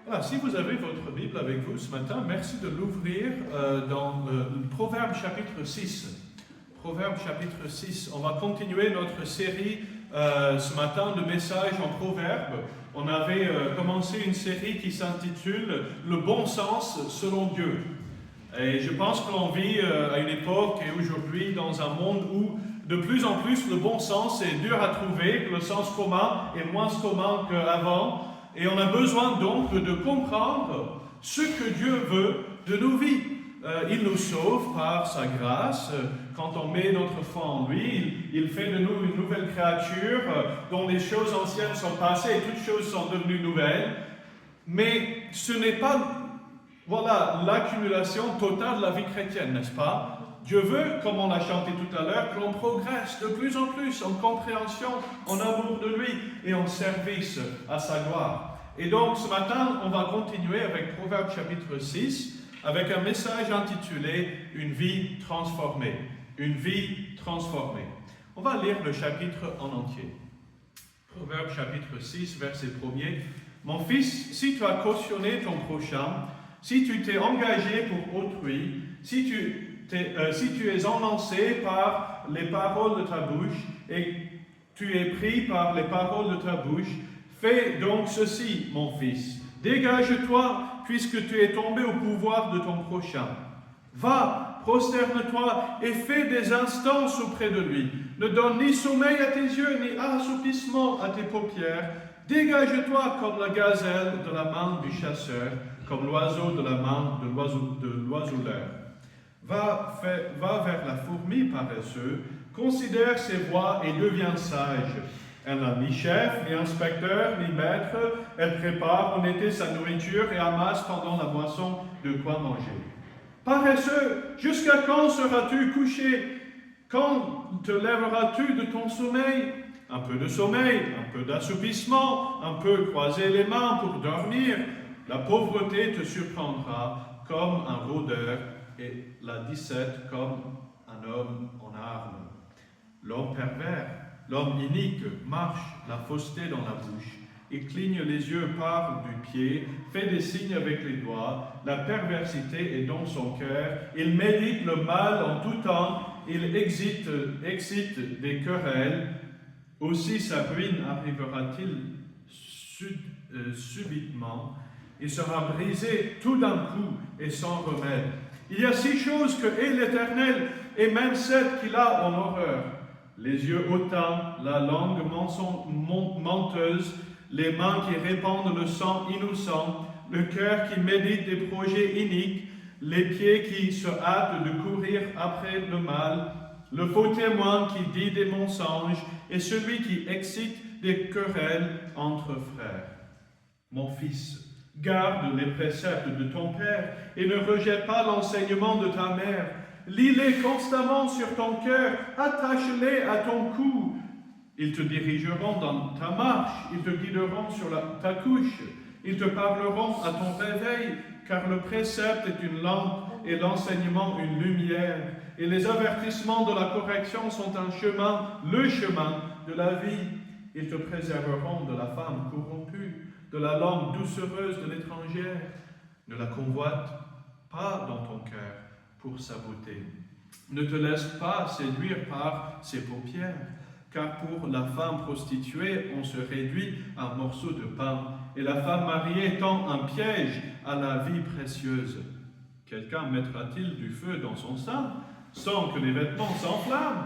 Voilà, si vous avez votre Bible avec vous ce matin, merci de l'ouvrir dans le Proverbe chapitre 6. Proverbe chapitre 6. On va continuer notre série ce matin de messages en Proverbes. On avait commencé une série qui s'intitule « Le bon sens selon Dieu ». Et je pense que l'on vit à une époque et aujourd'hui dans un monde où de plus en plus le bon sens est dur à trouver, que le sens commun est moins commun qu'avant. Et on a besoin donc de comprendre ce que Dieu veut de nos vies. Il nous sauve par sa grâce. Quand on met notre foi en lui, il fait de nous une nouvelle créature dont les choses anciennes sont passées et toutes choses sont devenues nouvelles. Mais ce n'est pas l'accumulation totale de la vie chrétienne, n'est-ce pas? Dieu veut, comme on l'a chanté tout à l'heure, que l'on progresse de plus en plus en compréhension, en amour de lui et en service à sa gloire. Et donc ce matin, on va continuer avec Proverbe chapitre 6, avec un message intitulé « Une vie transformée ». Une vie transformée. On va lire le chapitre en entier. Proverbe chapitre 6, verset 1er. « Mon fils, si tu as cautionné ton prochain, si tu t'es engagé pour autrui, si tu es enlancé par les paroles de ta bouche et tu es pris par les paroles de ta bouche, fais donc ceci, mon fils. Dégage-toi, puisque tu es tombé au pouvoir de ton prochain. Va, prosterne-toi et fais des instances auprès de lui. Ne donne ni sommeil à tes yeux, ni assoupissement à tes paupières. Dégage-toi comme la gazelle de la main du chasseur, comme l'oiseau de la main de l'oiseleur. Va vers la fourmi paresseuse, considère ses voies et deviens sage. Elle n'a ni chef, ni inspecteur, ni maître. Elle prépare en été sa nourriture et amasse pendant la moisson de quoi manger. Paresseux, jusqu'à quand seras-tu couché? Quand te lèveras-tu de ton sommeil? Un peu de sommeil, un peu d'assoupissement, un peu croiser les mains pour dormir. La pauvreté te surprendra comme un rôdeur et la disette comme un homme en armes. L'homme pervers, l'homme inique marche la fausseté dans la bouche. Il cligne les yeux par du pied, fait des signes avec les doigts. La perversité est dans son cœur. Il médite le mal en tout temps. Il excite des querelles. Aussi sa ruine arrivera-t-il subitement. Il sera brisé tout d'un coup et sans remède. Il y a 6 choses que hait l'Éternel, et même 7 qu'il a en horreur. Les yeux hautains, la langue menteuse, les mains qui répandent le sang innocent, le cœur qui médite des projets iniques, les pieds qui se hâtent de courir après le mal, le faux témoin qui dit des mensonges, et celui qui excite des querelles entre frères. Mon fils, garde les préceptes de ton père et ne rejette pas l'enseignement de ta mère. Lis-les constamment sur ton cœur, attache-les à ton cou. Ils te dirigeront dans ta marche, ils te guideront sur ta couche, ils te parleront à ton réveil, car le précepte est une lampe et l'enseignement une lumière. Et les avertissements de la correction sont un chemin, le chemin de la vie. Ils te préserveront de la femme corrompue, de la langue doucereuse de l'étrangère. Ne la convoite pas dans ton cœur pour sa beauté. Ne te laisse pas séduire par ses paupières, car pour la femme prostituée, on se réduit à un morceau de pain, et la femme mariée tend un piège à la vie précieuse. Quelqu'un mettra-t-il du feu dans son sein, sans que les vêtements s'enflamment?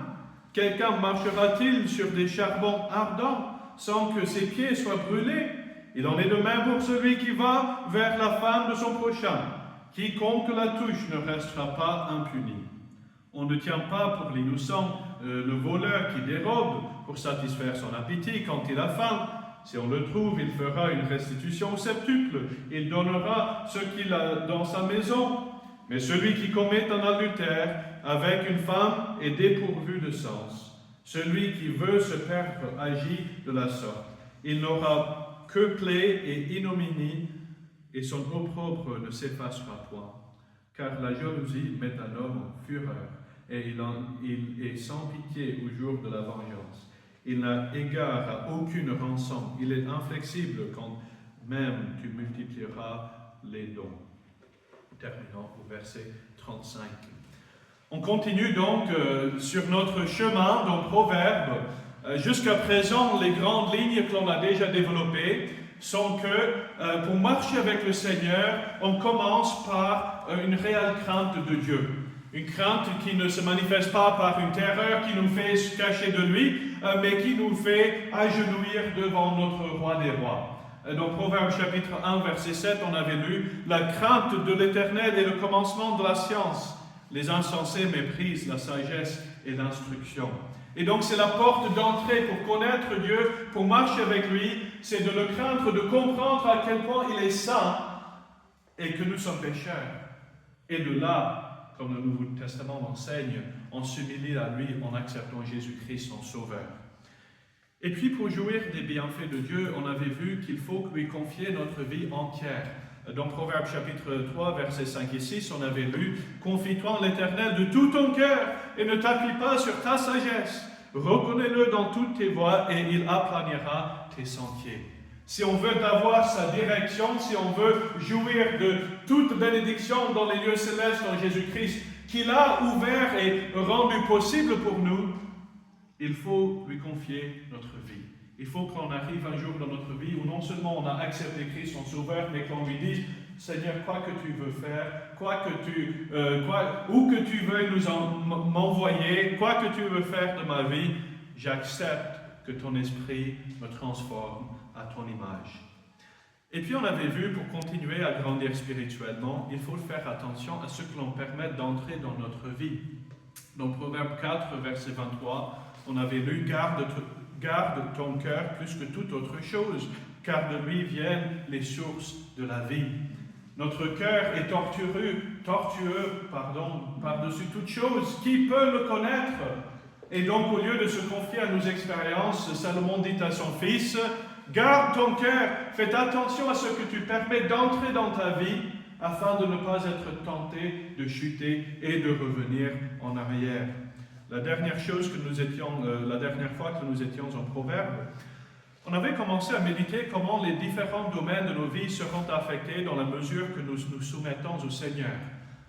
Quelqu'un marchera-t-il sur des charbons ardents, sans que ses pieds soient brûlés? Il en est de même pour celui qui va vers la femme de son prochain. Quiconque la touche ne restera pas impuni. On ne tient pas pour l'innocent le voleur qui dérobe pour satisfaire son appétit quand il a faim. Si on le trouve, il fera une restitution au septuple. Il donnera ce qu'il a dans sa maison. Mais celui qui commet un adultère avec une femme est dépourvu de sens. Celui qui veut se perdre agit de la sorte. Il n'aura que plaie et ignominie, et son opprobre ne s'effacera point. Car la jalousie met un homme en fureur, et il est sans pitié au jour de la vengeance. Il n'a égard à aucune rançon, il est inflexible même tu multiplieras les dons. Terminant au verset 35. On continue donc sur notre chemin dans Proverbes. Jusqu'à présent, les grandes lignes que l'on a déjà développées sont que pour marcher avec le Seigneur, on commence par une réelle crainte de Dieu. Une crainte qui ne se manifeste pas par une terreur qui nous fait se cacher de lui, mais qui nous fait agenouillir devant notre roi des rois. Dans Proverbes chapitre 1, verset 7, on avait lu « La crainte de l'Éternel est le commencement de la science. Les insensés méprisent la sagesse et l'instruction. » Et donc c'est la porte d'entrée pour connaître Dieu, pour marcher avec lui, c'est de le craindre, de comprendre à quel point il est saint et que nous sommes pécheurs. Et de là, comme le Nouveau Testament l'enseigne, on s'humilie à lui en acceptant Jésus-Christ son Sauveur. Et puis pour jouir des bienfaits de Dieu, on avait vu qu'il faut lui confier notre vie entière. Dans Proverbes chapitre 3, versets 5 et 6, on avait lu « Confie-toi en l'Éternel de tout ton cœur et ne t'appuie pas sur ta sagesse. Reconnais-le dans toutes tes voies et il aplanira tes sentiers. » Si on veut avoir sa direction, si on veut jouir de toute bénédiction dans les lieux célestes en Jésus-Christ, qu'il a ouvert et rendu possible pour nous, il faut lui confier notre vie. Il faut qu'on arrive un jour dans notre vie où non seulement on a accepté Christ son Sauveur, mais qu'on lui dise « Seigneur, quoi que tu veux faire, où que tu veux m'envoyer, quoi que tu veux faire de ma vie, j'accepte que ton esprit me transforme à ton image. » Et puis on avait vu, pour continuer à grandir spirituellement, il faut faire attention à ce que l'on permet d'entrer dans notre vie. Dans Proverbe 4, verset 23, on avait lu « Garde ton cœur plus que toute autre chose, car de lui viennent les sources de la vie. » Notre cœur est tortueux, par-dessus toute chose. Qui peut le connaître? Et donc, au lieu de se confier à nos expériences, Salomon dit à son fils, « Garde ton cœur, fais attention à ce que tu permets d'entrer dans ta vie, afin de ne pas être tenté de chuter et de revenir en arrière. » La dernière fois que nous étions en Proverbe, on avait commencé à méditer comment les différents domaines de nos vies seront affectés dans la mesure que nous nous soumettons au Seigneur.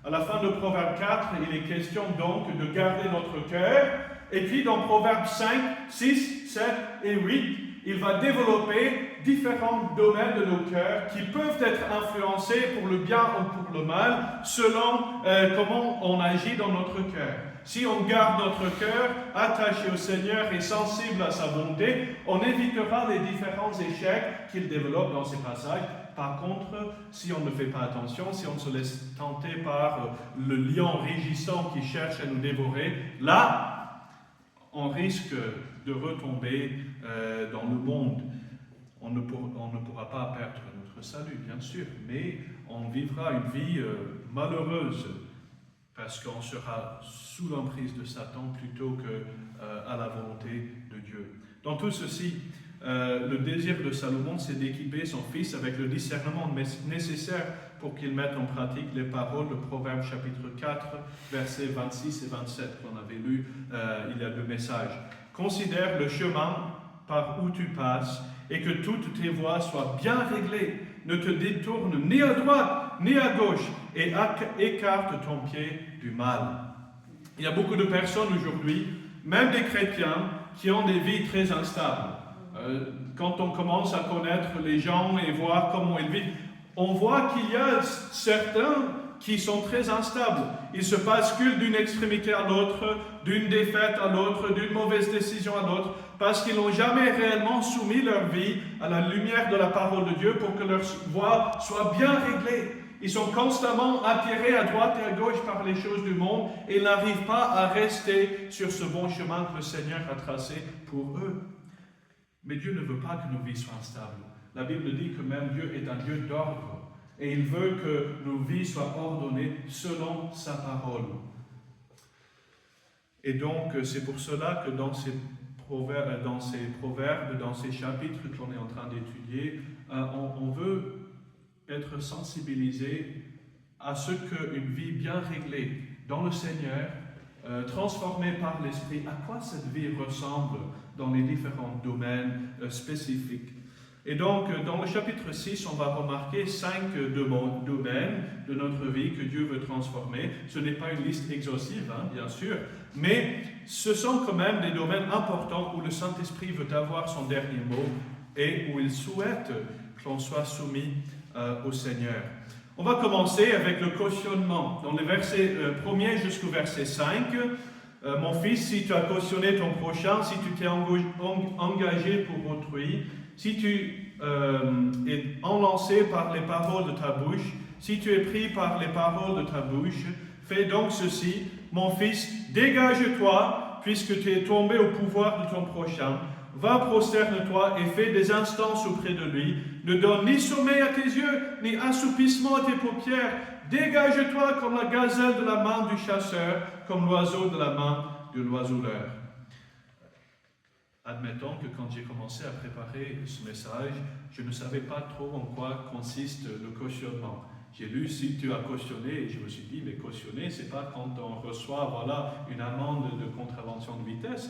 À la fin de Proverbe 4, il est question donc de garder notre cœur. Et puis dans Proverbe 5, 6, 7 et 8, il va développer différents domaines de nos cœurs qui peuvent être influencés pour le bien ou pour le mal, selon comment on agit dans notre cœur. Si on garde notre cœur attaché au Seigneur et sensible à sa bonté, on évitera les différents échecs qu'il développe dans ces passages. Par contre, si on ne fait pas attention, si on se laisse tenter par le lion rugissant qui cherche à nous dévorer, là, on risque de retomber dans le monde. On ne pourra pas perdre notre salut, bien sûr, mais on vivra une vie malheureuse parce qu'on sera sous l'emprise de Satan plutôt qu'à la volonté de Dieu. Dans tout ceci, le désir de Salomon, c'est d'équiper son fils avec le discernement nécessaire pour qu'il mette en pratique les paroles de Proverbes chapitre 4, versets 26 et 27 qu'on avait lu il y a 2 messages. Considère le chemin par où tu passes et que toutes tes voies soient bien réglées. Ne te détourne ni à droite ni à gauche et écarte ton pied du mal. Il y a beaucoup de personnes aujourd'hui, même des chrétiens, qui ont des vies très instables. Quand on commence à connaître les gens et voir comment ils vivent, on voit qu'il y a certains qui sont très instables. Ils se basculent d'une extrémité à l'autre, d'une défaite à l'autre, d'une mauvaise décision à l'autre, parce qu'ils n'ont jamais réellement soumis leur vie à la lumière de la parole de Dieu pour que leur voie soit bien réglée. Ils sont constamment attirés à droite et à gauche par les choses du monde et n'arrivent pas à rester sur ce bon chemin que le Seigneur a tracé pour eux. Mais Dieu ne veut pas que nos vies soient instables. La Bible dit que même Dieu est un Dieu d'ordre. Et il veut que nos vies soient ordonnées selon sa parole. Et donc, c'est pour cela que dans ces proverbes, dans ces chapitres que l'on est en train d'étudier, on veut être sensibilisé à ce qu'une vie bien réglée dans le Seigneur, transformée par l'Esprit, à quoi cette vie ressemble dans les différents domaines spécifiques. Et donc, dans le chapitre 6, on va remarquer 5 domaines de notre vie que Dieu veut transformer. Ce n'est pas une liste exhaustive, bien sûr, mais ce sont quand même des domaines importants où le Saint-Esprit veut avoir son dernier mot et où il souhaite qu'on soit soumis au Seigneur. On va commencer avec le cautionnement. Dans les versets 1er jusqu'au verset 5, mon fils, si tu as cautionné ton prochain, si tu t'es engagé pour autrui, si tu es enlancé par les paroles de ta bouche, si tu es pris par les paroles de ta bouche, fais donc ceci, mon fils, dégage-toi, puisque tu es tombé au pouvoir de ton prochain. Va, prosterne-toi et fais des instances auprès de lui. Ne donne ni sommeil à tes yeux, ni assoupissement à tes paupières. Dégage-toi comme la gazelle de la main du chasseur, comme l'oiseau de la main de l'oiseleur. Admettons que quand j'ai commencé à préparer ce message, je ne savais pas trop en quoi consiste le cautionnement. J'ai lu si tu as cautionné et je me suis dit, mais cautionner, c'est pas quand on reçoit une amende de contravention de vitesse.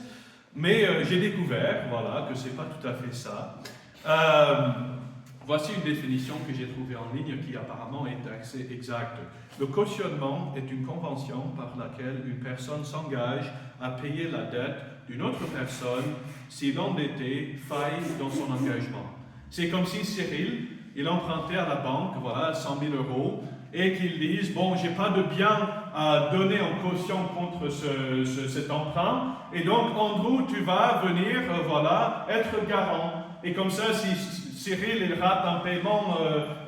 Mais j'ai découvert que ce n'est pas tout à fait ça. Voici une définition que j'ai trouvée en ligne qui apparemment est assez exacte. Le cautionnement est une convention par laquelle une personne s'engage à payer la dette d'une autre personne si l'endetté faille dans son engagement. C'est comme si Cyril, il empruntait à la banque 100 000 euros et qu'il dise, bon, j'ai pas de bien à donner en caution contre cet emprunt, et donc Andrew, tu vas venir, être garant. Et comme ça, si Cyril il rate un paiement,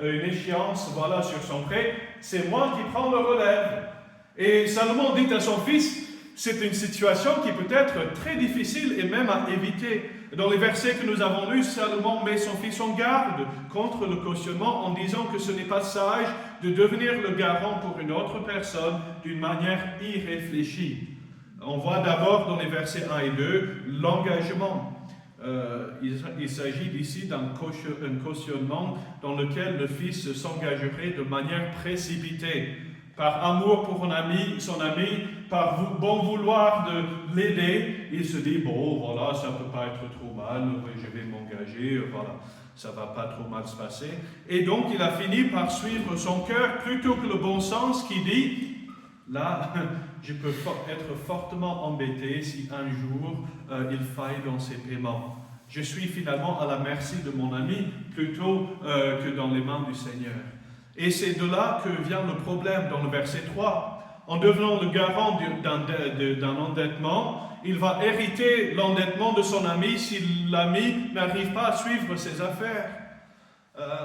une échéance, sur son prêt, c'est moi qui prends le relève. Et Salomon dit à son fils, c'est une situation qui peut être très difficile et même à éviter. Dans les versets que nous avons lus, Salomon met son fils en garde contre le cautionnement en disant que ce n'est pas sage de devenir le garant pour une autre personne d'une manière irréfléchie. On voit d'abord dans les versets 1 et 2 l'engagement. Il s'agit ici d'un cautionnement dans lequel le fils s'engagerait de manière précipitée. Par amour pour son ami, par bon vouloir de l'aider, il se dit, ça ne peut pas être trop mal, je vais m'engager, ça ne va pas trop mal se passer. Et donc, il a fini par suivre son cœur plutôt que le bon sens qui dit, là, je peux être fortement embêté si un jour il faille dans ses paiements. Je suis finalement à la merci de mon ami plutôt que dans les mains du Seigneur. Et c'est de là que vient le problème dans le verset 3. En devenant le garant d'un endettement, il va hériter l'endettement de son ami si l'ami n'arrive pas à suivre ses affaires.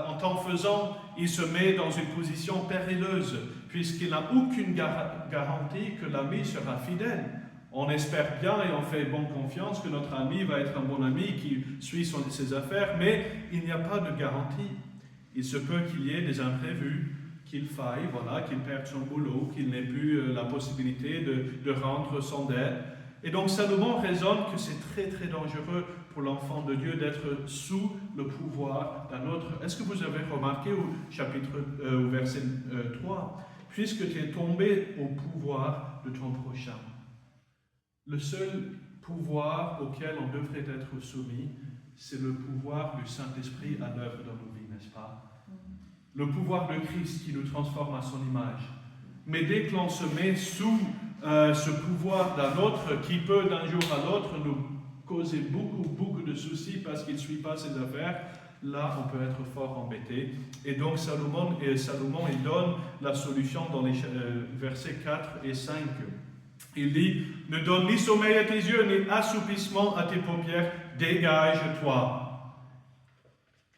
En tant faisant, il se met dans une position périlleuse, puisqu'il n'a aucune garantie que l'ami sera fidèle. On espère bien et on fait bonne confiance que notre ami va être un bon ami qui suit ses affaires, mais il n'y a pas de garantie. Il se peut qu'il y ait des imprévus, qu'il faille, qu'il perde son boulot, qu'il n'ait plus la possibilité de rendre son dette. Et donc Salomon raisonne que c'est très très dangereux pour l'enfant de Dieu d'être sous le pouvoir d'un autre. Est-ce que vous avez remarqué au verset 3, puisque tu es tombé au pouvoir de ton prochain. Le seul pouvoir auquel on devrait être soumis, c'est le pouvoir du Saint-Esprit à l'œuvre dans nos vies, n'est-ce pas? Le pouvoir de Christ qui nous transforme à son image. Mais dès que l'on se met sous ce pouvoir d'un autre qui peut d'un jour à l'autre nous causer beaucoup de soucis parce qu'il ne suit pas ses affaires, là on peut être fort embêté. Et donc Salomon il donne la solution dans les versets 4 et 5. Il dit, ne donne ni sommeil à tes yeux, ni assoupissement à tes paupières, dégage-toi.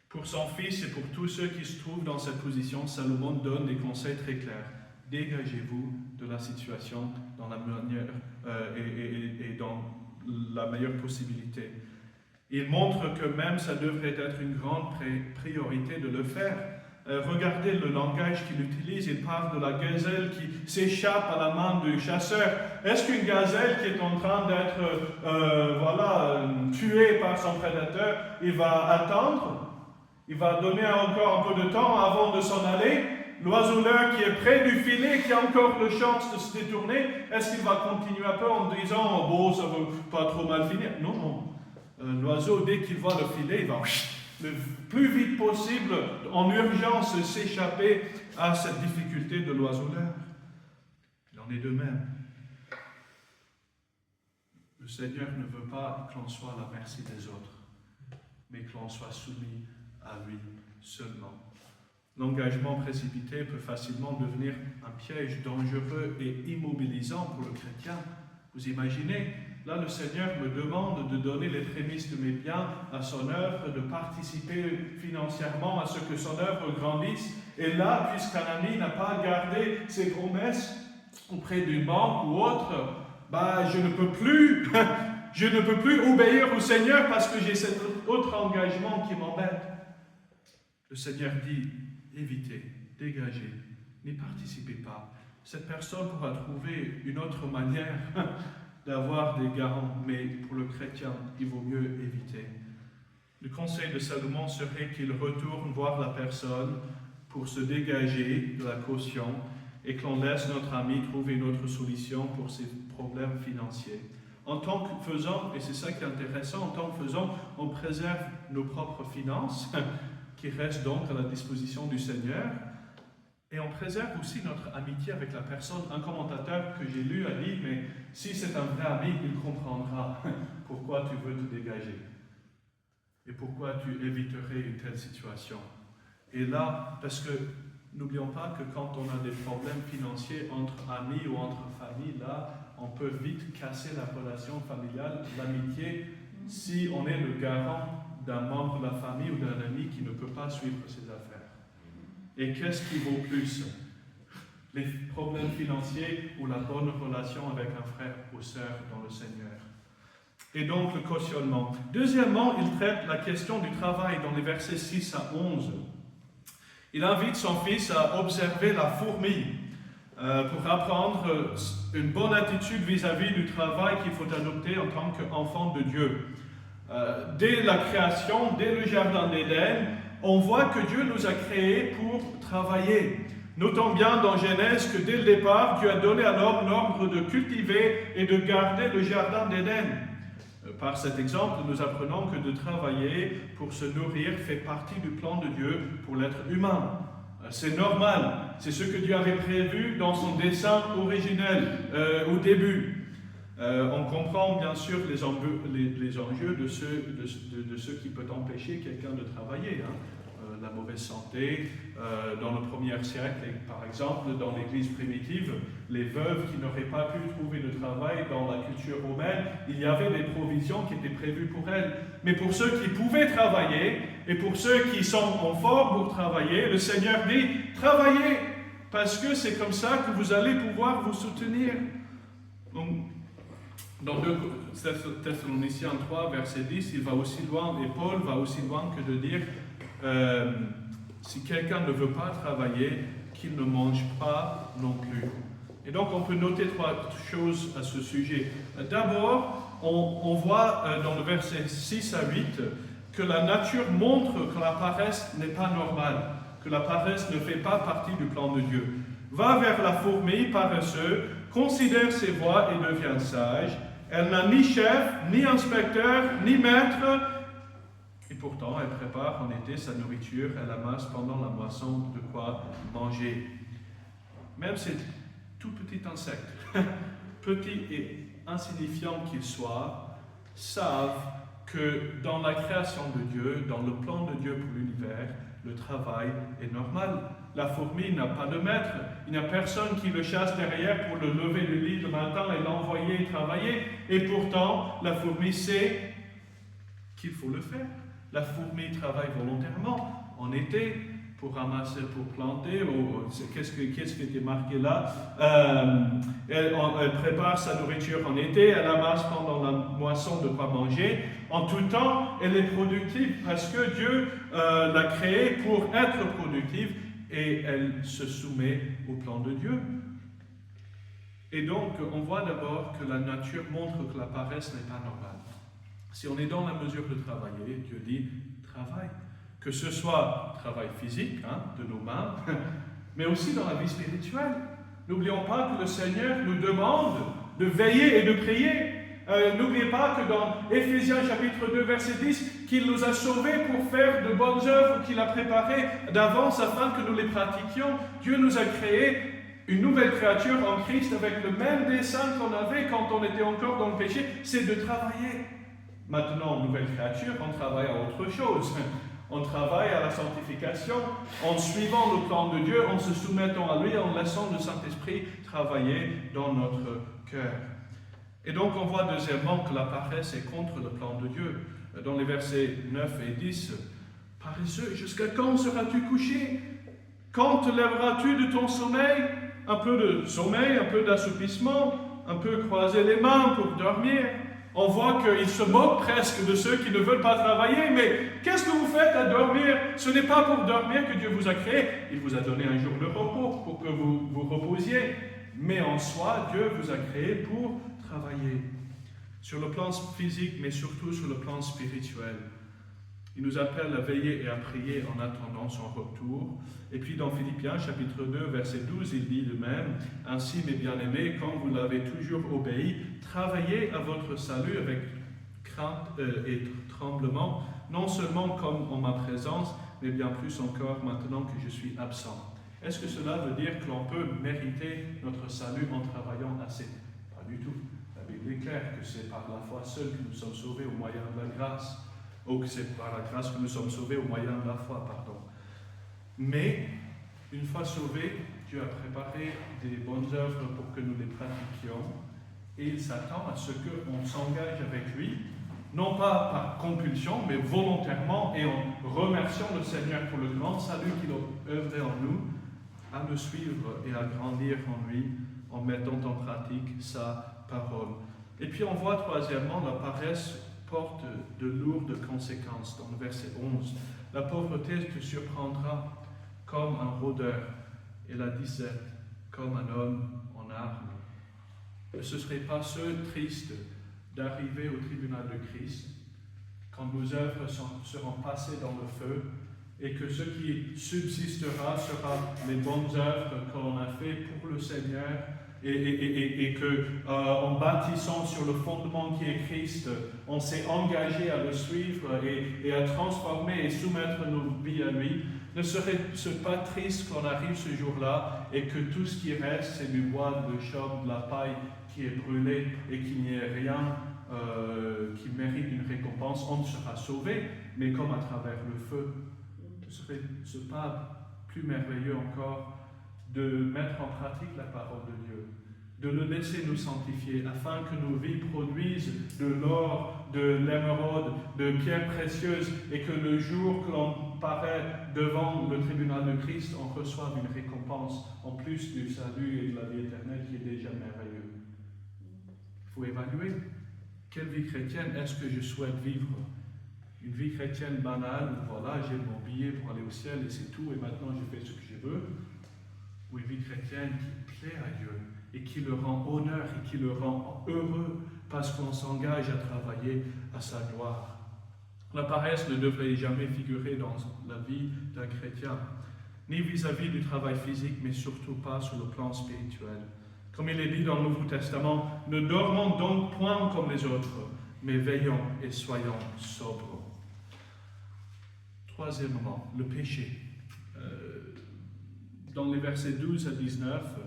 Pour son fils et pour tous ceux qui se trouvent dans cette position, Salomon donne des conseils très clairs. Dégagez-vous de la situation dans la manière et dans la meilleure possibilité. Il montre que même ça devrait être une grande priorité de le faire. Regardez le langage qu'il utilise. Il parle de la gazelle qui s'échappe à la main du chasseur. Est-ce qu'une gazelle qui est en train d'être tuée par son prédateur, il va attendre? Il va donner encore un peu de temps avant de s'en aller. L'oiseleur qui est près du filet, qui a encore de chance de se détourner, est-ce qu'il va continuer un peu en disant « ça ne va pas trop mal finir ?» Non. L'oiseau, dès qu'il voit le filet, il va le plus vite possible, en urgence, s'échapper à cette difficulté de l'oiseleur. Il en est de même. Le Seigneur ne veut pas que l'on soit à la merci des autres, mais que l'on soit soumis à lui seulement. L'engagement précipité peut facilement devenir un piège dangereux et immobilisant pour le chrétien. Vous imaginez, là le Seigneur me demande de donner les prémices de mes biens à son œuvre, de participer financièrement à ce que son œuvre grandisse. Et là, puisqu'un ami n'a pas gardé ses promesses auprès d'une banque ou autre, je ne peux plus, je ne peux plus obéir au Seigneur parce que j'ai cet autre engagement qui m'embête. Le Seigneur dit, évitez, dégagez, n'y participez pas. Cette personne pourra trouver une autre manière d'avoir des garants, mais pour le chrétien, il vaut mieux éviter. Le conseil de Salomon serait qu'il retourne voir la personne pour se dégager de la caution et que l'on laisse notre ami trouver une autre solution pour ses problèmes financiers. En tant que faisant, et c'est ça qui est intéressant, en tant que faisant, on préserve nos propres finances, qui restent donc à la disposition du Seigneur, et on préserve aussi notre amitié avec la personne. Un commentateur que j'ai lu a dit, mais si c'est un vrai ami, il comprendra pourquoi tu veux te dégager et pourquoi tu éviterais une telle situation. Et là, parce que n'oublions pas que quand on a des problèmes financiers entre amis ou entre familles, là, on peut vite casser la relation familiale, l'amitié, si on est le garant d'un membre de la famille ou d'un ami qui ne peut pas suivre ses affaires. Et qu'est-ce qui vaut plus? Les problèmes financiers ou la bonne relation avec un frère ou sœur dans le Seigneur? Et donc le cautionnement. Deuxièmement, il traite la question du travail dans les versets 6 à 11. Il invite son fils à observer la fourmi pour apprendre une bonne attitude vis-à-vis du travail qu'il faut adopter en tant qu'enfant de Dieu. Dès la création, dès le jardin d'Éden, on voit que Dieu nous a créés pour travailler. Notons bien dans Genèse que dès le départ, Dieu a donné à l'homme l'ordre de cultiver et de garder le jardin d'Éden. Par cet exemple, nous apprenons que de travailler pour se nourrir fait partie du plan de Dieu pour l'être humain. C'est normal, c'est ce que Dieu avait prévu dans son dessein originel au début. On comprend bien sûr les enjeux de ce qui peut empêcher quelqu'un de travailler. La mauvaise santé, dans le 1er siècle, et par exemple dans l'Église primitive, les veuves qui n'auraient pas pu trouver de travail dans la culture romaine, il y avait des provisions qui étaient prévues pour elles. Mais pour ceux qui pouvaient travailler, et pour ceux qui sont en forme pour travailler, le Seigneur dit, travaillez, parce que c'est comme ça que vous allez pouvoir vous soutenir. Donc, dans 2 Thessaloniciens 3, verset 10, il va aussi loin, et Paul va aussi loin que de dire si quelqu'un ne veut pas travailler, qu'il ne mange pas non plus. Et donc on peut noter 3 choses à ce sujet. D'abord, on voit dans le verset 6 à 8 que la nature montre que la paresse n'est pas normale, que la paresse ne fait pas partie du plan de Dieu. Va vers la fourmi paresseuse, considère ses voies et devient sage. Elle n'a ni chef, ni inspecteur, ni maître, et pourtant elle prépare en été sa nourriture, elle amasse pendant la moisson de quoi manger. Même ces tout petits insectes, petits et insignifiants qu'ils soient, savent que dans la création de Dieu, dans le plan de Dieu pour l'univers, le travail est normal. La fourmi n'a pas de maître, il n'y a personne qui le chasse derrière pour le lever du lit le matin et l'envoyer travailler. Et pourtant, la fourmi sait qu'il faut le faire. La fourmi travaille volontairement en été pour ramasser, pour planter. Qu'est-ce qui était marqué là? Elle prépare sa nourriture en été, elle amasse pendant la moisson de quoi manger. En tout temps, elle est productive parce que Dieu l'a créée pour être productive et elle se soumet au plan de Dieu. Et donc, on voit d'abord que la nature montre que la paresse n'est pas normale. Si on est dans la mesure de travailler, Dieu dit travaille. Que ce soit travail physique, de nos mains, mais aussi dans la vie spirituelle. N'oublions pas que le Seigneur nous demande de veiller et de prier. N'oubliez pas que dans Éphésiens chapitre 2 verset 10, qu'il nous a sauvés pour faire de bonnes œuvres qu'il a préparées d'avance afin que nous les pratiquions. Dieu nous a créés une nouvelle créature en Christ avec le même dessein qu'on avait quand on était encore dans le péché, c'est de travailler. Maintenant, nouvelle créature, on travaille à autre chose. On travaille à la sanctification en suivant le plan de Dieu, en se soumettant à lui, en laissant le Saint-Esprit travailler dans notre cœur. Et donc on voit deuxièmement que la paresse est contre le plan de Dieu. Dans les versets 9 et 10, « Paresseux, jusqu'à quand seras-tu couché? Quand te lèveras-tu de ton sommeil? » Un peu de sommeil, un peu d'assoupissement, un peu croiser les mains pour dormir. On voit qu'il se moque presque de ceux qui ne veulent pas travailler. Mais qu'est-ce que vous faites à dormir? Ce n'est pas pour dormir que Dieu vous a créé. Il vous a donné un jour de repos pour que vous vous reposiez. Mais en soi, Dieu vous a créé pour travailler. Sur le plan physique, mais surtout sur le plan spirituel. Il nous appelle à veiller et à prier en attendant son retour. Et puis dans Philippiens chapitre 2, verset 12, il dit de même, « Ainsi, mes bien-aimés, quand vous l'avez toujours obéi, travaillez à votre salut avec crainte et tremblement, non seulement comme en ma présence, mais bien plus encore maintenant que je suis absent. » Est-ce que cela veut dire que l'on peut mériter notre salut en travaillant assez? Pas du tout. La Bible est claire que c'est par la foi seule que nous sommes sauvés au moyen de la grâce. Ou que c'est par la grâce que nous sommes sauvés au moyen de la foi, pardon. Mais, une fois sauvés, Dieu a préparé des bonnes œuvres pour que nous les pratiquions, et il s'attend à ce qu'on s'engage avec lui, non pas par compulsion, mais volontairement, et en remerciant le Seigneur pour le grand salut qu'il a œuvré en nous, à le suivre et à grandir en lui, en mettant en pratique sa parole. Et puis on voit troisièmement la paresse porte de lourdes conséquences. Dans le verset 11, « La pauvreté te surprendra comme un rôdeur, et la disette comme un homme en armes. » Ce ne serait pas ceux tristes d'arriver au tribunal de Christ, quand nos œuvres seront passées dans le feu, et que ce qui subsistera sera les bonnes œuvres que l'on a fait pour le Seigneur, et que en bâtissant sur le fondement qui est Christ, on s'est engagé à le suivre et à transformer et soumettre nos vies à lui. Ne serait-ce pas triste qu'on arrive ce jour-là et que tout ce qui reste, c'est du bois, de chaume, de la paille qui est brûlée et qu'il n'y ait rien qui mérite une récompense? On sera sauvé, mais comme à travers le feu. Ne serait-ce pas plus merveilleux encore de mettre en pratique la parole de Dieu, de le laisser nous sanctifier, afin que nos vies produisent de l'or, de l'émeraude, de pierres précieuses, et que le jour que l'on paraît devant le tribunal de Christ, on reçoive une récompense en plus du salut et de la vie éternelle qui est déjà merveilleux. Il faut évaluer quelle vie chrétienne est-ce que je souhaite vivre. Une vie chrétienne banale, voilà, j'ai mon billet pour aller au ciel et c'est tout, et maintenant je fais ce que je veux. Ou une vie chrétienne qui plaît à Dieu et qui le rend honneur et qui le rend heureux parce qu'on s'engage à travailler à sa gloire. La paresse ne devrait jamais figurer dans la vie d'un chrétien, ni vis-à-vis du travail physique, mais surtout pas sur le plan spirituel. Comme il est dit dans le Nouveau Testament, ne dormons donc point comme les autres, mais veillons et soyons sobres. Troisièmement, le péché. Dans les versets 12 à 19,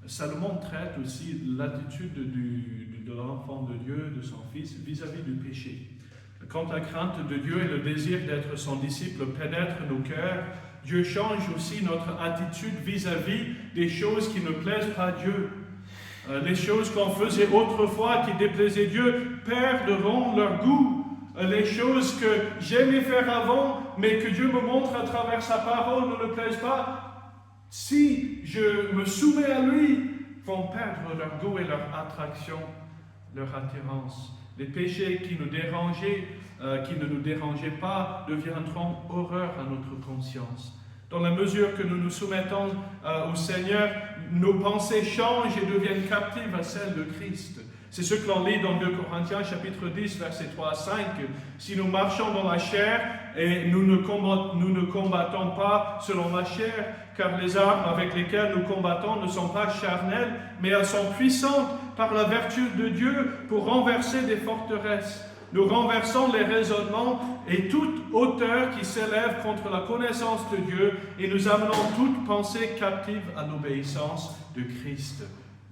Salomon traite aussi l'attitude de l'enfant de Dieu, de son fils, vis-à-vis du péché. Quand la crainte de Dieu et le désir d'être son disciple pénètrent nos cœurs, Dieu change aussi notre attitude vis-à-vis des choses qui ne plaisent pas à Dieu. Les choses qu'on faisait autrefois qui déplaisaient Dieu perdront leur goût. Les choses que j'aimais faire avant, mais que Dieu me montre à travers sa parole ne le plaisent pas, si je me soumets à lui, vont perdre leur goût et leur attraction, leur attirance. Les péchés qui nous dérangeaient, qui ne nous dérangeaient pas, deviendront horreur à notre conscience. Dans la mesure que nous nous soumettons au Seigneur, nos pensées changent et deviennent captives à celles de Christ. C'est ce que l'on lit dans 2 Corinthiens chapitre 10, versets 3 à 5. Si nous marchons dans la chair, et nous ne combattons pas selon la chair, car les armes avec lesquelles nous combattons ne sont pas charnelles, mais elles sont puissantes par la vertu de Dieu pour renverser des forteresses. Nous renversons les raisonnements et toute hauteur qui s'élève contre la connaissance de Dieu et nous amenons toute pensée captive à l'obéissance de Christ.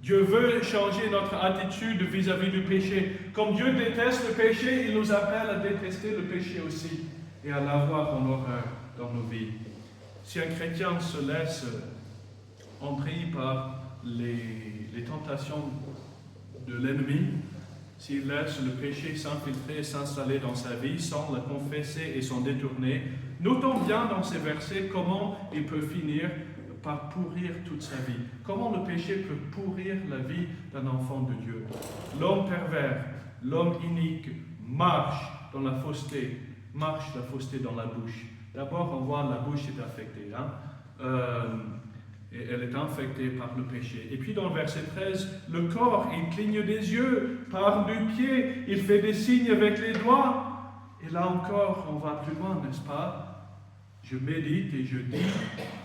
Dieu veut changer notre attitude vis-à-vis du péché. Comme Dieu déteste le péché, il nous appelle à détester le péché aussi et à l'avoir en horreur dans nos vies. Si un chrétien se laisse envahir par les tentations de l'ennemi, s'il laisse le péché s'infiltrer et s'installer dans sa vie sans le confesser et s'en détourner, notons bien dans ces versets comment il peut finir par pourrir toute sa vie. Comment le péché peut pourrir la vie d'un enfant de Dieu. L'homme pervers, l'homme inique, marche dans la fausseté dans la bouche. D'abord, on voit la bouche est affectée. Et elle est infectée par le péché. Et puis dans le verset 13, le corps, il cligne des yeux, parle du pied, il fait des signes avec les doigts. Et là encore, on va plus loin, n'est-ce pas? Je médite et je dis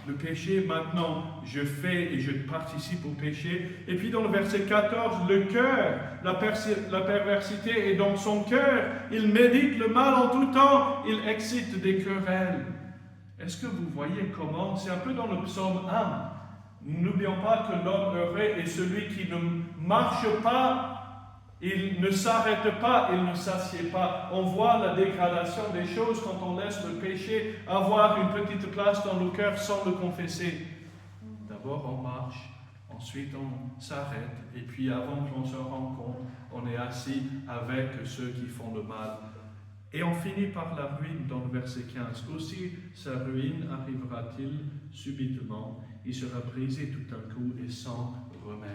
le péché, maintenant je fais et je participe au péché. Et puis dans le verset 14, le cœur, la perversité est dans son cœur. Il médite le mal en tout temps, il excite des querelles. Est-ce que vous voyez comment? C'est un peu dans le psaume 1. N'oublions pas que l'homme heureux est celui qui ne marche pas, il ne s'arrête pas, il ne s'assied pas. On voit la dégradation des choses quand on laisse le péché avoir une petite place dans le cœur sans le confesser. D'abord on marche, ensuite on s'arrête, et puis avant qu'on se rende compte, on est assis avec ceux qui font le mal. Et on finit par la ruine dans le verset 15. Aussi, sa ruine arrivera-t-il subitement. Il sera brisé tout d'un coup et sans remède.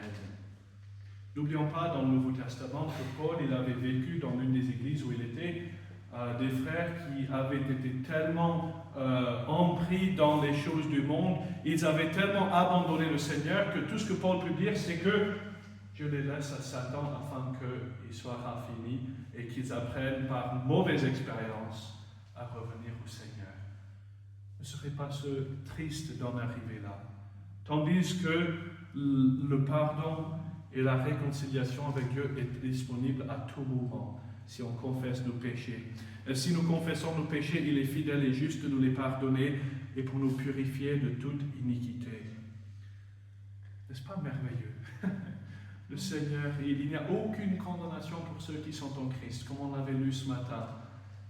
N'oublions pas dans le Nouveau Testament que Paul, il avait vécu dans l'une des églises où il était, des frères qui avaient été tellement empris dans les choses du monde, ils avaient tellement abandonné le Seigneur que tout ce que Paul peut dire, c'est que je les laisse à Satan afin qu'ils soient raffinés et qu'ils apprennent par mauvaise expérience à revenir au Seigneur. Ne serait pas ce triste d'en arriver là? Tandis que le pardon et la réconciliation avec Dieu est disponible à tout moment si on confesse nos péchés. Et si nous confessons nos péchés, il est fidèle et juste de nous les pardonner et pour nous purifier de toute iniquité. N'est-ce pas merveilleux? Le Seigneur, il n'y a aucune condamnation pour ceux qui sont en Christ, comme on l'avait lu ce matin.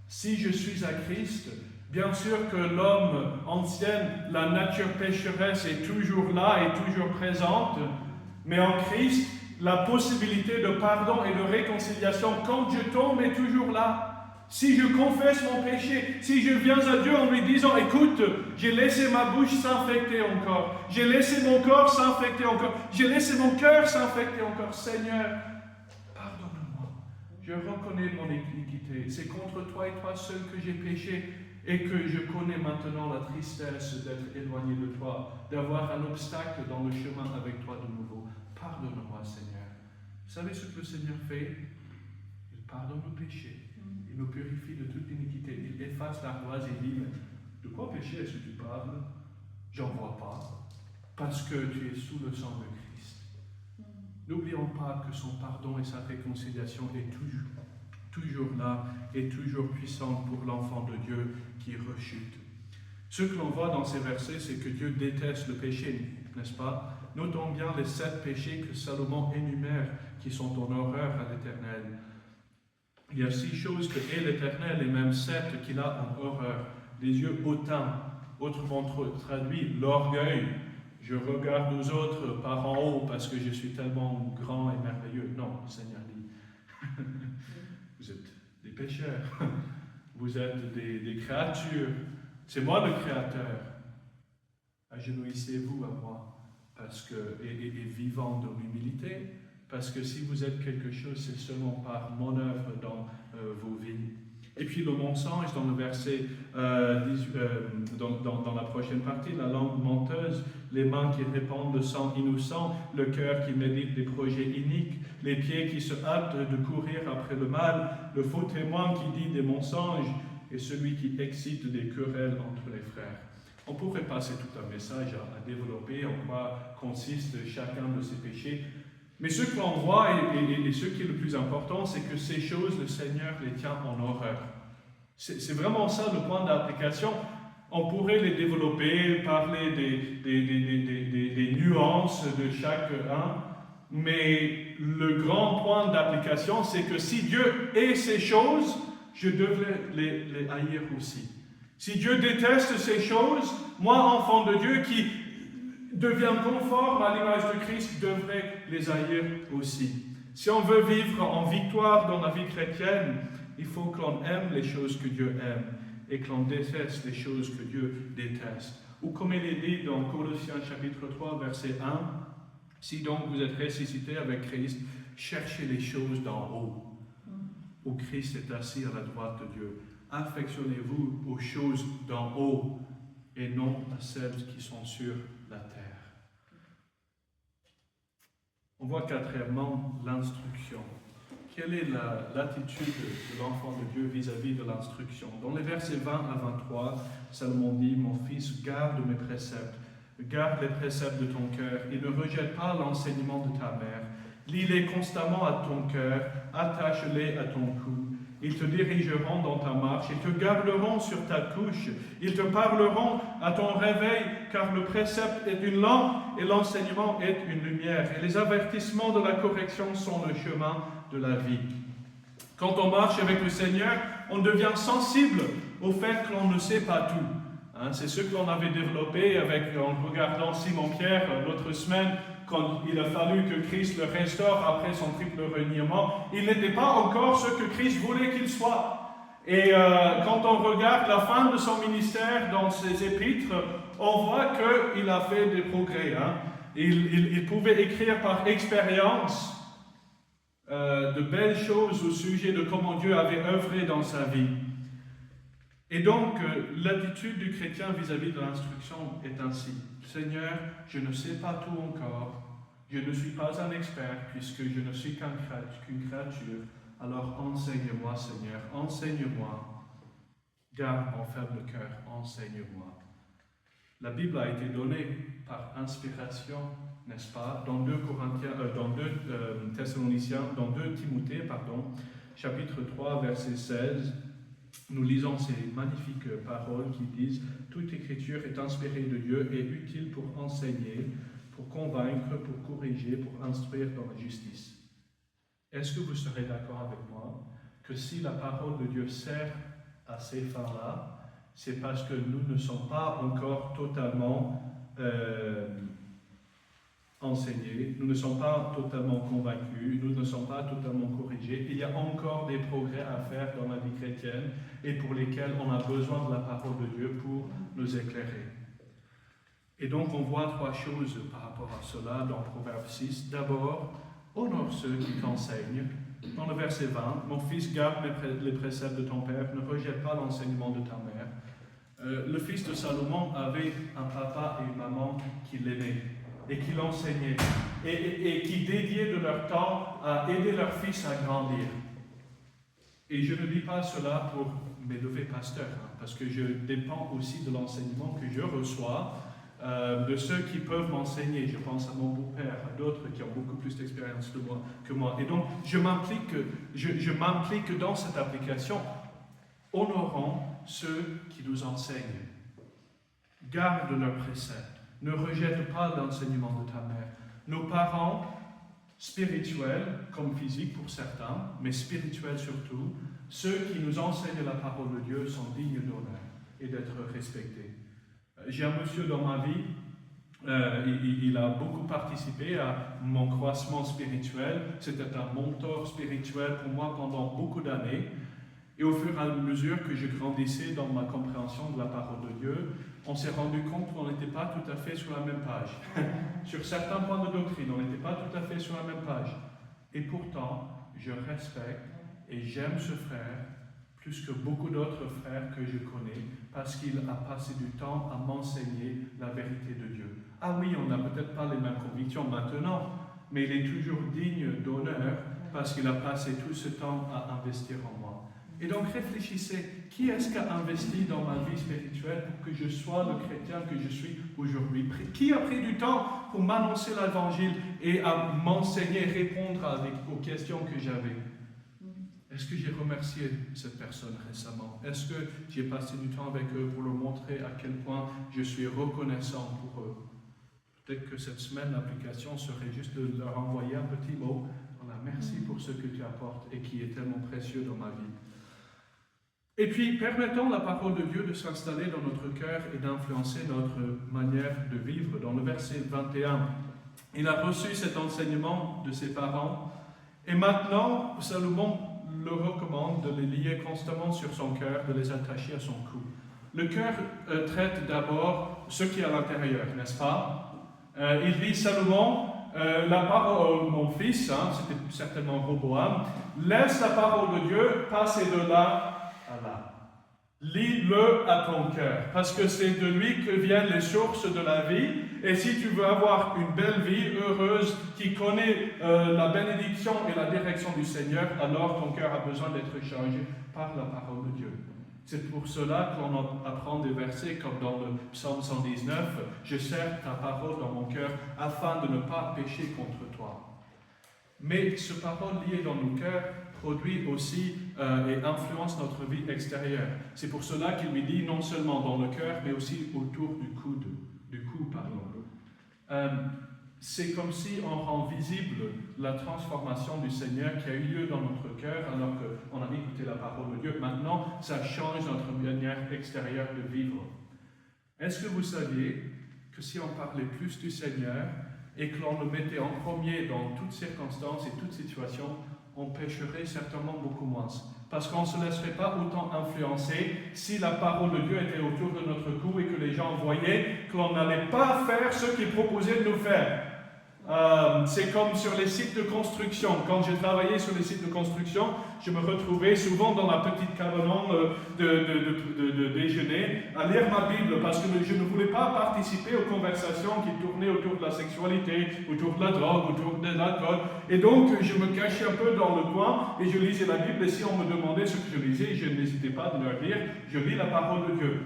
Si je suis à Christ, bien sûr que l'homme ancien, la nature pécheresse est toujours là et toujours présente, mais en Christ, la possibilité de pardon et de réconciliation quand je tombe est toujours là. Si je confesse mon péché, si je viens à Dieu en lui disant, écoute, j'ai laissé ma bouche s'infecter encore, j'ai laissé mon corps s'infecter encore, j'ai laissé mon cœur s'infecter encore, Seigneur, pardonne-moi. Je reconnais mon iniquité. C'est contre toi et toi seul que j'ai péché et que je connais maintenant la tristesse d'être éloigné de toi, d'avoir un obstacle dans le chemin avec toi de nouveau. Pardonne-moi, Seigneur. Vous savez ce que le Seigneur fait? Il pardonne nos péchés. Il nous purifie de toute iniquité. Il efface l'ardoise et dit, de quoi péché est-ce que tu parles? J'en vois pas. Parce que tu es sous le sang de Christ. N'oublions pas que son pardon et sa réconciliation est toujours là et toujours puissante pour l'enfant de Dieu qui rechute. Ce que l'on voit dans ces versets, c'est que Dieu déteste le péché, n'est-ce pas? Notons bien les 7 péchés que Salomon énumère qui sont en horreur à l'Éternel. Il y a 6 choses que hait l'Éternel et même 7 qu'il a en horreur. Les yeux hautains, autrement traduit, l'orgueil. Je regarde aux autres par en haut parce que je suis tellement grand et merveilleux. Non, le Seigneur dit, vous êtes des pécheurs, vous êtes des créatures. C'est moi le Créateur. Agenouillez-vous à moi et vivant dans l'humilité. Parce que si vous êtes quelque chose, c'est seulement par mon œuvre dans vos vies. Et puis le mensonge dans le verset, dans la prochaine partie, la langue menteuse les mains qui répandent le sang innocent, le cœur qui médite des projets iniques, les pieds qui se hâtent de courir après le mal, le faux témoin qui dit des mensonges et celui qui excite des querelles entre les frères. On pourrait passer tout un message à développer en quoi consiste chacun de ces péchés. Mais ce que l'on voit, et ce qui est le plus important, c'est que ces choses, le Seigneur les tient en horreur. C'est vraiment ça le point d'application. On pourrait les développer, parler des nuances de chacun, mais le grand point d'application, c'est que si Dieu hait ces choses, je devrais les haïr aussi. Si Dieu déteste ces choses, moi, enfant de Dieu, qui devient conforme à l'image de Christ, devrais les haïr aussi. Si on veut vivre en victoire dans la vie chrétienne, il faut que l'on aime les choses que Dieu aime et que l'on déteste les choses que Dieu déteste. Ou comme il est dit dans Colossiens chapitre 3, verset 1, « Si donc vous êtes ressuscités avec Christ, cherchez les choses d'en haut, où Christ est assis à la droite de Dieu. Affectionnez-vous aux choses d'en haut et non à celles qui sont sur la terre. » On voit quatrièmement l'instruction. Quelle est l'attitude de l'enfant de Dieu vis-à-vis de l'instruction? Dans les versets 20 à 23, Salomon dit « Mon fils, garde mes préceptes, garde les préceptes de ton cœur et ne rejette pas l'enseignement de ta mère. Lis-les constamment à ton cœur, attache-les à ton cou. Ils te dirigeront dans ta marche, ils te garderont sur ta couche, ils te parleront à ton réveil, car le précepte est une lampe et l'enseignement est une lumière. Et les avertissements de la correction sont le chemin de la vie. Quand on marche avec le Seigneur, on devient sensible au fait que l'on ne sait pas tout. C'est ce que l'on avait développé en regardant Simon-Pierre l'autre semaine, quand il a fallu que Christ le restaure après son triple reniement. Il n'était pas encore ce que Christ voulait qu'il soit. Et quand on regarde la fin de son ministère dans ses épîtres, on voit qu'il a fait des progrès. Il pouvait écrire par expérience de belles choses au sujet de comment Dieu avait œuvré dans sa vie. Et donc, l'attitude du chrétien vis-à-vis de l'instruction est ainsi. Seigneur, je ne sais pas tout encore, je ne suis pas un expert puisque je ne suis qu'une créature, alors enseigne-moi Seigneur, enseigne-moi, garde mon faible cœur, enseigne-moi. La Bible a été donnée par inspiration, n'est-ce pas, dans 2 Timothée, chapitre 3, verset 16, nous lisons ces magnifiques paroles qui disent « Toute écriture est inspirée de Dieu et utile pour enseigner, pour convaincre, pour corriger, pour instruire dans la justice. » Est-ce que vous serez d'accord avec moi que si la parole de Dieu sert à ces fins-là, c'est parce que nous ne sommes pas encore totalement enseignés, nous ne sommes pas totalement convaincus, nous ne sommes pas totalement corrigés. Il y a encore des progrès à faire dans la vie chrétienne et pour lesquels on a besoin de la parole de Dieu pour nous éclairer. Et donc on voit 3 choses par rapport à cela dans Proverbe 6. D'abord, honore ceux qui t'enseignent. Dans le verset 20, « Mon fils, garde les préceptes de ton père, ne rejette pas l'enseignement de ta mère. » Le fils de Salomon avait un papa et une maman qui l'aimaient et qui l'enseignaient et qui dédiaient de leur temps à aider leur fils à grandir. Et je ne dis pas cela pour m'élever pasteur, parce que je dépends aussi de l'enseignement que je reçois de ceux qui peuvent m'enseigner. Je pense à mon beau-père, à d'autres qui ont beaucoup plus d'expérience que moi. Et donc, je m'implique dans cette application. Honorons ceux qui nous enseignent. Garde leurs préceptes. Ne rejette pas l'enseignement de ta mère. Nos parents, spirituels comme physiques pour certains, mais spirituels surtout, ceux qui nous enseignent la parole de Dieu sont dignes d'honneur et d'être respectés. J'ai un monsieur dans ma vie, il a beaucoup participé à mon croissement spirituel. C'était un mentor spirituel pour moi pendant beaucoup d'années. Et au fur et à mesure que je grandissais dans ma compréhension de la parole de Dieu, on s'est rendu compte qu'on n'était pas tout à fait sur la même page. Sur certains points de doctrine, on n'était pas tout à fait sur la même page. Et pourtant, je respecte et j'aime ce frère plus que beaucoup d'autres frères que je connais, parce qu'il a passé du temps à m'enseigner la vérité de Dieu. Ah oui, on n'a peut-être pas les mêmes convictions maintenant, mais il est toujours digne d'honneur parce qu'il a passé tout ce temps à investir en moi. Et donc réfléchissez, qui est-ce qui a investi dans ma vie spirituelle pour que je sois le chrétien que je suis aujourd'hui? Qui a pris du temps pour m'annoncer l'évangile et à m'enseigner, répondre aux questions que j'avais? Est-ce que j'ai remercié cette personne récemment? Est-ce que j'ai passé du temps avec eux pour leur montrer à quel point je suis reconnaissant pour eux? Peut-être que cette semaine, l'application serait juste de leur envoyer un petit mot. Voilà, merci pour ce que tu apportes et qui est tellement précieux dans ma vie. Et puis, permettons la parole de Dieu de s'installer dans notre cœur et d'influencer notre manière de vivre. Dans le verset 21, il a reçu cet enseignement de ses parents et maintenant, Salomon le recommande de les lier constamment sur son cœur, de les attacher à son cou. Le cœur traite d'abord ce qui est à l'intérieur, n'est-ce pas? Il dit, Salomon, la parole, mon fils, c'était certainement Roboam, laisse la parole de Dieu passer de là à là. Lis-le à ton cœur, parce que c'est de lui que viennent les sources de la vie. Et si tu veux avoir une belle vie heureuse, qui connaît la bénédiction et la direction du Seigneur, alors ton cœur a besoin d'être changé par la parole de Dieu. C'est pour cela qu'on apprend des versets comme dans le psaume 119, « Je serre ta parole dans mon cœur afin de ne pas pécher contre toi. » Mais ce parole liée dans nos cœurs produit aussi et influence notre vie extérieure. C'est pour cela qu'il lui dit non seulement dans le cœur, mais aussi autour du cou. C'est comme si on rend visible la transformation du Seigneur qui a eu lieu dans notre cœur alors qu'on a écouté la parole de Dieu. Maintenant, ça change notre manière extérieure de vivre. Est-ce que vous saviez que si on parlait plus du Seigneur et que l'on le mettait en premier dans toutes circonstances et toutes situations, on pécherait certainement beaucoup moins. Parce qu'on ne se laisserait pas autant influencer si la parole de Dieu était autour de notre cou et que les gens voyaient que l'on n'allait pas faire ce qu'il proposait de nous faire. C'est comme sur les sites de construction. Quand j'ai travaillé sur les sites de construction, je me retrouvais souvent dans la petite cabane de déjeuner à lire ma Bible parce que je ne voulais pas participer aux conversations qui tournaient autour de la sexualité, autour de la drogue, autour de l'alcool. Et donc, je me cachais un peu dans le coin et je lisais la Bible. Et si on me demandait ce que je lisais, je n'hésitais pas de leur dire, je lis la parole de Dieu.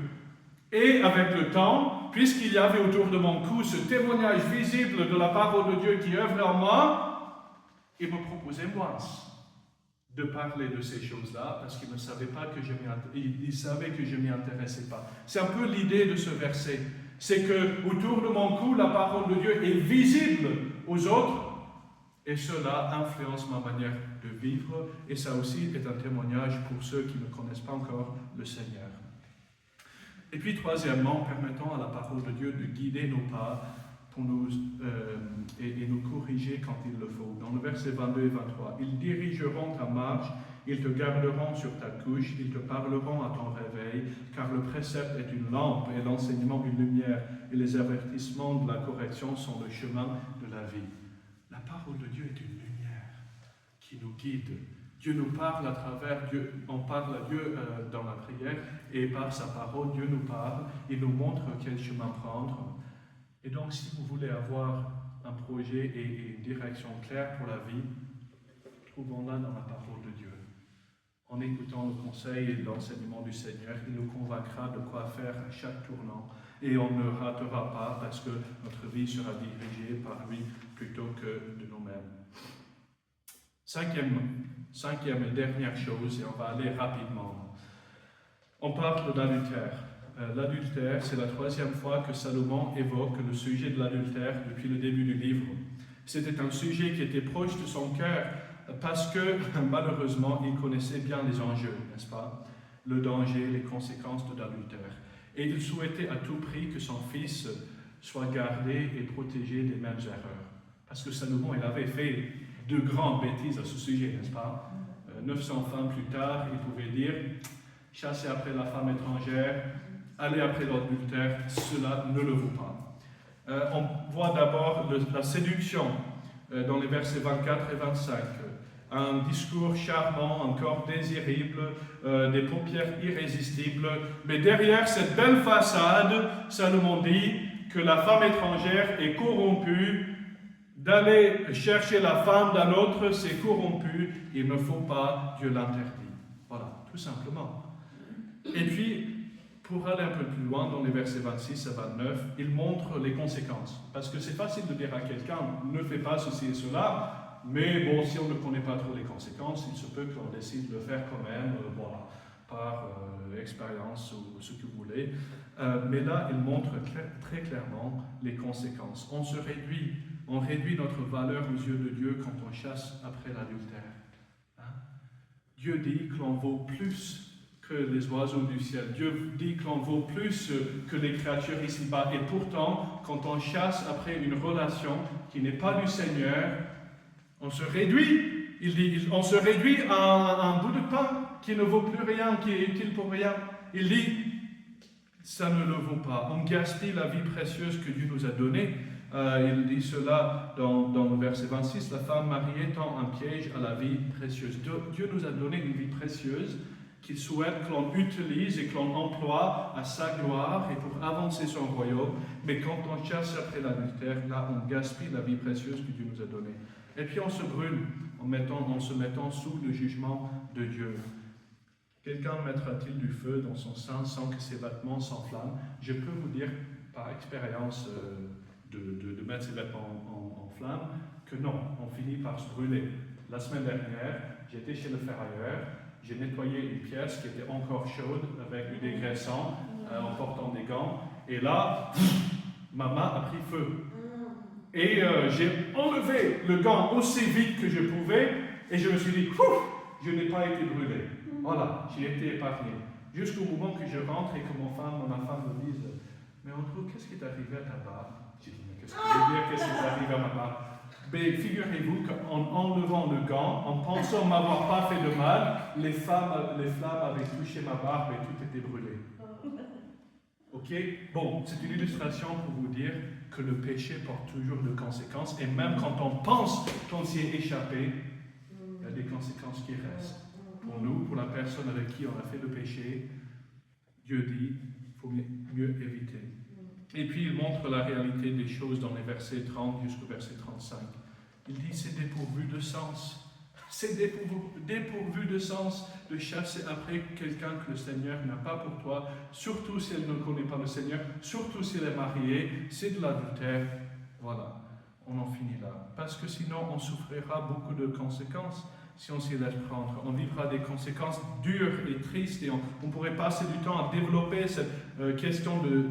Et avec le temps, puisqu'il y avait autour de mon cou ce témoignage visible de la parole de Dieu qui œuvrait en moi, il me proposait moins de parler de ces choses-là parce qu'il ne savait pas que il savait que je ne m'y intéressais pas. C'est un peu l'idée de ce verset. C'est que autour de mon cou, la parole de Dieu est visible aux autres et cela influence ma manière de vivre et ça aussi est un témoignage pour ceux qui ne connaissent pas encore le Seigneur. Et puis, troisièmement, permettons à la parole de Dieu de guider nos pas pour nous, et nous corriger quand il le faut. Dans le verset 22 et 23, « Ils dirigeront ta marche, ils te garderont sur ta couche, ils te parleront à ton réveil, car le précepte est une lampe et l'enseignement une lumière, et les avertissements de la correction sont le chemin de la vie. » La parole de Dieu est une lumière qui nous guide. Dieu nous parle à travers Dieu, on parle à Dieu dans la prière et par sa parole, Dieu nous parle, il nous montre quel chemin prendre. Et donc, si vous voulez avoir un projet et une direction claire pour la vie, trouvons-la dans la parole de Dieu. En écoutant le conseil et l'enseignement du Seigneur, il nous convaincra de quoi faire à chaque tournant et on ne ratera pas parce que notre vie sera dirigée par lui plutôt que de nous-mêmes. Cinquième et dernière chose, et on va aller rapidement. On parle de l'adultère. L'adultère, c'est la troisième fois que Salomon évoque le sujet de l'adultère depuis le début du livre. C'était un sujet qui était proche de son cœur parce que, malheureusement, il connaissait bien les enjeux, n'est-ce pas? Le danger, les conséquences de l'adultère. Et il souhaitait à tout prix que son fils soit gardé et protégé des mêmes erreurs. Parce que Salomon, il avait fait de grandes bêtises à ce sujet, n'est-ce pas? 900 femmes plus tard, il pouvait dire « chasser après la femme étrangère, aller après l'adultère, cela ne le vaut pas. » On voit d'abord la séduction dans les versets 24 et 25. un discours charmant, un corps désirable, des paupières irrésistibles. Mais derrière cette belle façade, Salomon dit que la femme étrangère est corrompue. D'aller chercher la femme d'un autre, c'est corrompu. Il ne faut pas, Dieu l'interdit. Voilà, tout simplement. Et puis, pour aller un peu plus loin, dans les versets 26 à 29, il montre les conséquences. Parce que c'est facile de dire à quelqu'un, ne fais pas ceci et cela, mais bon, si on ne connaît pas trop les conséquences, il se peut qu'on décide de le faire quand même, voilà, par expérience ou ce que vous voulez. Mais là, il montre très clairement les conséquences. On réduit notre valeur aux yeux de Dieu quand on chasse après l'adultère. Hein? Dieu dit que l'on vaut plus que les oiseaux du ciel. Dieu dit que l'on vaut plus que les créatures ici-bas. Et pourtant, quand on chasse après une relation qui n'est pas du Seigneur, on se réduit. Il dit, on se réduit à un bout de pain qui ne vaut plus rien, qui est utile pour rien. Il dit, ça ne le vaut pas. On gaspille la vie précieuse que Dieu nous a donnée. Il dit cela dans le verset 26, la femme mariée tend un piège à la vie précieuse. Dieu nous a donné une vie précieuse qu'il souhaite que l'on utilise et que l'on emploie à sa gloire et pour avancer son royaume. Mais quand on chasse après l'adultère, là, on gaspille la vie précieuse que Dieu nous a donnée. Et puis on se brûle en se mettant sous le jugement de Dieu. Quelqu'un mettra-t-il du feu dans son sein sans que ses vêtements s'enflamment? Je peux vous dire par expérience de mettre ses vêtements en flammes que non, on finit par se brûler. La semaine dernière, j'étais chez le ferrailleur, j'ai nettoyé une pièce qui était encore chaude avec du dégraissant en portant des gants. Et là, ma main a pris feu. Et j'ai enlevé le gant aussi vite que je pouvais et je me suis dit, je n'ai pas été brûlé. Voilà, j'ai été épargné. Jusqu'au moment que je rentre et que ma femme me dise, mais Andrew, qu'est-ce qui est arrivé à ta barbe? J'ai dit, mais qu'est-ce que je veux dire, qu'est-ce qui est arrivé à ma barbe? Mais figurez-vous qu'en enlevant le gant, en pensant m'avoir pas fait de mal, les flammes avaient touché ma barbe et tout était brûlé. Ok? Bon, c'est une illustration pour vous dire que le péché porte toujours de conséquences et même quand on pense qu'on s'y est échappé, il y a des conséquences qui restent. Pour nous, pour la personne avec qui on a fait le péché, Dieu dit, il faut mieux éviter. Et puis il montre la réalité des choses dans les versets 30 jusqu'au verset 35. Il dit, c'est dépourvu de sens. C'est dépourvu de sens de chasser après quelqu'un que le Seigneur n'a pas pour toi, surtout si elle ne connaît pas le Seigneur, surtout si elle est mariée, c'est de l'adultère. Voilà, on en finit là. Parce que sinon, on souffrira beaucoup de conséquences si on s'y laisse prendre. On vivra des conséquences dures et tristes et on pourrait passer du temps à développer cette question de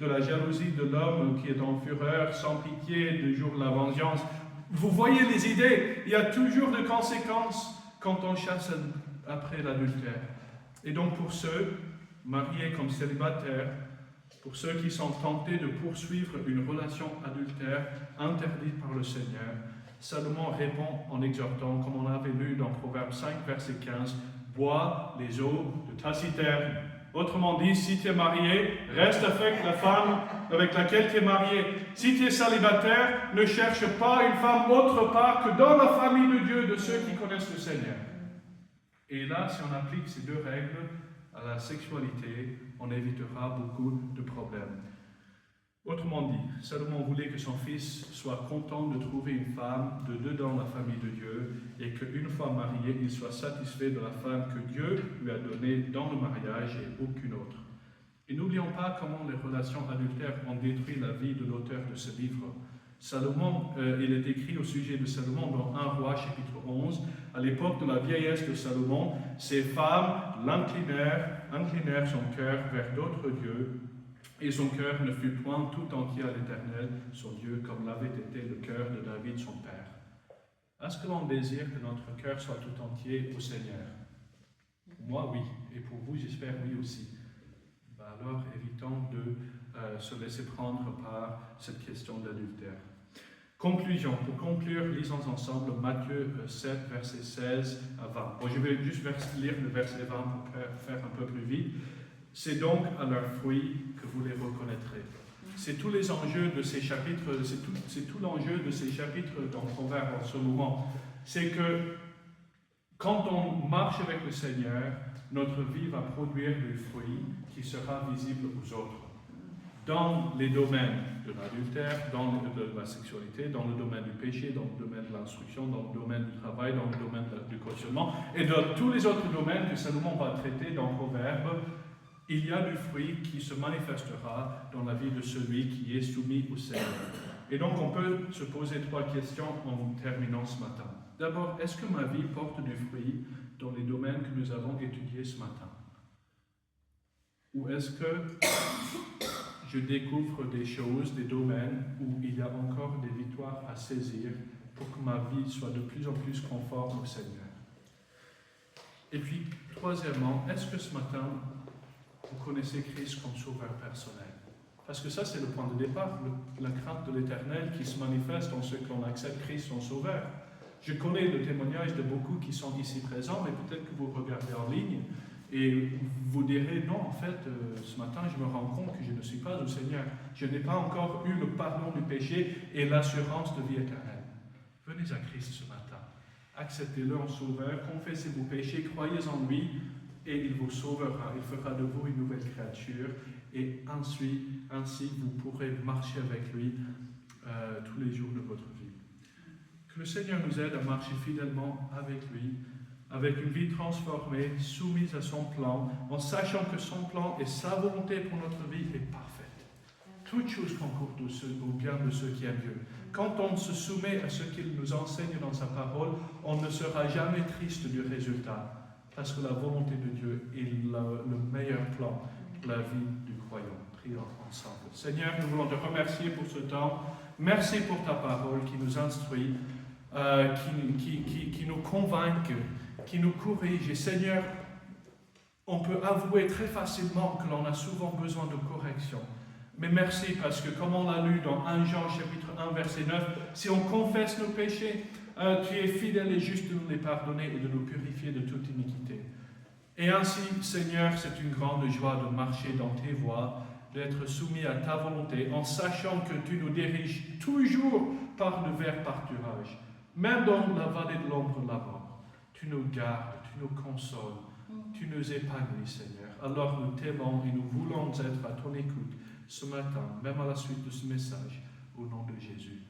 la jalousie de l'homme qui est en fureur, sans pitié, du jour de la vengeance. Vous voyez les idées, il y a toujours de conséquences quand on chasse après l'adultère. Et donc pour ceux, mariés comme célibataires, pour ceux qui sont tentés de poursuivre une relation adultère interdite par le Seigneur, Salomon répond en exhortant, comme on avait lu dans Proverbe 5, verset 15, « Bois les eaux de ta citerne ». Autrement dit, si tu es marié, reste avec la femme avec laquelle tu es marié. Si tu es célibataire, ne cherche pas une femme autre part que dans la famille de Dieu, de ceux qui connaissent le Seigneur. Et là, si on applique ces deux règles à la sexualité, on évitera beaucoup de problèmes. Autrement dit, Salomon voulait que son fils soit content de trouver une femme de dedans la famille de Dieu et qu'une fois marié, il soit satisfait de la femme que Dieu lui a donnée dans le mariage et aucune autre. Et n'oublions pas comment les relations adultères ont détruit la vie de l'auteur de ce livre. Salomon, il est écrit au sujet de Salomon dans 1 Roi chapitre 11, à l'époque de la vieillesse de Salomon, ces femmes inclinèrent son cœur vers d'autres dieux, et son cœur ne fut point tout entier à l'Éternel, son Dieu, comme l'avait été le cœur de David, son père. Est-ce que l'on désire que notre cœur soit tout entier au Seigneur? Moi, oui. Et pour vous, j'espère oui aussi. Alors, évitons de se laisser prendre par cette question d'adultère. Conclusion. Pour conclure, lisons ensemble Matthieu 7, verset 16 à 20. Bon, je vais juste lire le verset 20 pour faire un peu plus vite. C'est donc à leurs fruits que vous les reconnaîtrez. C'est tous les enjeux de ces chapitres, c'est tout l'enjeu de ces chapitres dans Proverbes en ce moment. c'est que quand on marche avec le Seigneur, notre vie va produire des fruits qui sera visible aux autres. Dans les domaines de l'adultère, dans le de la sexualité, dans le domaine du péché, dans le domaine de l'instruction, dans le domaine du travail, dans le domaine du cautionnement, et dans tous les autres domaines que Salomon va traiter dans Proverbes, il y a du fruit qui se manifestera dans la vie de celui qui est soumis au Seigneur. Et donc on peut se poser 3 questions en terminant ce matin. D'abord, est-ce que ma vie porte du fruit dans les domaines que nous avons étudiés ce matin? Ou est-ce que je découvre des choses, des domaines où il y a encore des victoires à saisir pour que ma vie soit de plus en plus conforme au Seigneur? Et puis, troisièmement, est-ce que ce matin, vous connaissez Christ comme sauveur personnel? Parce que ça, c'est le point de départ, la crainte de l'Éternel qui se manifeste en ce qu'on accepte Christ son sauveur. Je connais le témoignage de beaucoup qui sont ici présents, mais peut-être que vous regardez en ligne et vous direz, non, en fait, ce matin, je me rends compte que je ne suis pas au Seigneur. Je n'ai pas encore eu le pardon du péché et l'assurance de vie éternelle. Venez à Christ ce matin. Acceptez-le en sauveur, confessez vos péchés, croyez en lui et il vous sauvera. Il fera de vous une nouvelle créature et ainsi vous pourrez marcher avec lui tous les jours de votre vie. Que le Seigneur nous aide à marcher fidèlement avec lui, avec une vie transformée, soumise à son plan, en sachant que son plan et sa volonté pour notre vie est parfaite. Toute chose concourt au bien de ceux qui aiment Dieu. Quand on se soumet à ce qu'il nous enseigne dans sa parole, on ne sera jamais triste du résultat, parce que la volonté de Dieu est le meilleur plan pour la vie du croyant. Prions ensemble. Seigneur, nous voulons te remercier pour ce temps. Merci pour ta parole qui nous instruit, qui nous convainc, qui nous corrige. Et Seigneur, on peut avouer très facilement que l'on a souvent besoin de correction. Mais merci parce que, comme on l'a lu dans 1 Jean chapitre 1 verset 9, si on confesse nos péchés, tu es fidèle et juste de nous les pardonner et de nous purifier de toute iniquité. Et ainsi, Seigneur, c'est une grande joie de marcher dans tes voies, d'être soumis à ta volonté, en sachant que tu nous diriges toujours par le vert pâturage. Même dans la vallée de l'ombre de la mort, tu nous gardes, tu nous consoles, tu nous épanouis, Seigneur. Alors nous t'aimons et nous voulons être à ton écoute ce matin, même à la suite de ce message, au nom de Jésus.